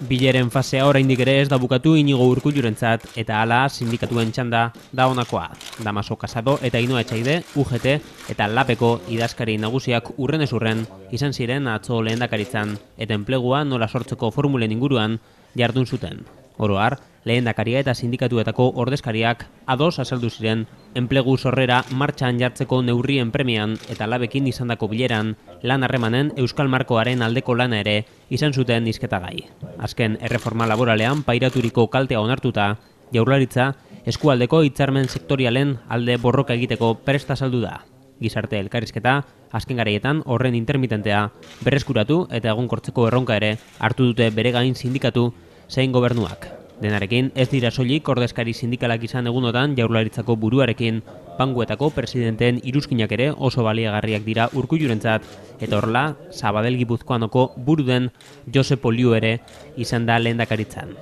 Bileren fasea oraindik ere ez da bukatu Inigo Urkullurentzat eta hala sindikatuen txanda da honakoa. Damaso Casado eta Ainhoa Etxaide, UGT eta LABeko idazkari nagusiak urrenez urren izan ziren atzo lehendakaritzan eta enplegua nola sortzeko formulen inguruan jardun zuten. Oro har, lehendakaria eta sindikatuetako ordezkariak ados azaldu ziren enplegu sorrera martxan jartzeko neurrien premian eta LABekin izandako bileran lan harremanen euskal markoaren aldeko lana ere izan zuten hizketagai. Azken erreforma laboralean pairaturiko kaltea onartuta, Jaurlaritza eskualdeko hitzarmen sektorialen alde borroka egiteko prest azaldu da. Gizarte elkarrizketa azken garaietan horren intermitentea berreskuratu eta egonkortzeko erronka ere hartu dute bere gain sindikatu zein gobernuak. Denarekin ez dira soilik ordezkari sindikalak izan egunotan Jaurlaritzako buruarekin, Panguetako presidenteen iruzkinak ere oso baliagarriak dira Urkullurentzat eta horrela Sabadell Gipuzkoanoko buru den Josep Oliu ere izan da lehendakaritzan.